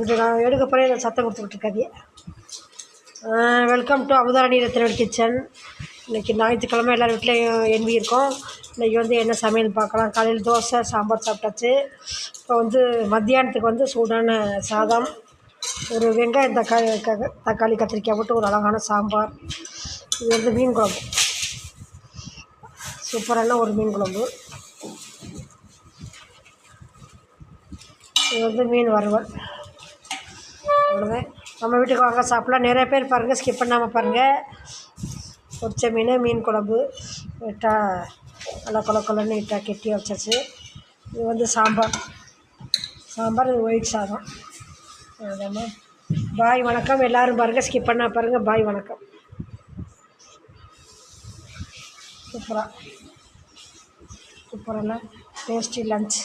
இது நான் எடுக்க போகிறேன், இதை சத்தம் கொடுத்துக்கிட்டு இருக்காதிய. Welcome to Amutharani Rathnavel kitchen. இன்றைக்கி ஞாயிற்றுக்கிழமை எல்லார் வீட்லேயும் என்வி இருக்கோம். இன்றைக்கி வந்து என்ன சமையல் பார்க்கலாம். காலையில் தோசை சாம்பார் சாப்பிட்டாச்சு. இப்போ வந்து மத்தியானத்துக்கு வந்து சூடான சாதம், ஒரு வெங்காயம் தக்காளி கத்திரிக்காய் போட்டு ஒரு அழகான சாம்பார். இது வந்து மீன் குழம்பு, சூப்பரான ஒரு மீன் குழம்பு. இது வந்து மீன் வறுவல். அவ்வளோதான். நம்ம வீட்டுக்கு வாங்க சாப்பிட்லாம். நிறைய பேர் பாருங்கள், ஸ்கிப் பண்ணாமல் பாருங்கள். பொரிச்ச மீன் குழம்பு நீட்டாக நல்லா கொலன்னு நீட்டாக கெட்டியாக வச்சாச்சு. இது வந்து சாம்பார், இது ஒயிட் சாதம். அதாம்மா. பாய் வணக்கம். எல்லோரும் பாருங்கள், ஸ்கிப் பண்ணால் பாருங்கள். பாய் வணக்கம். சூப்பராக டேஸ்டி லன்ச்.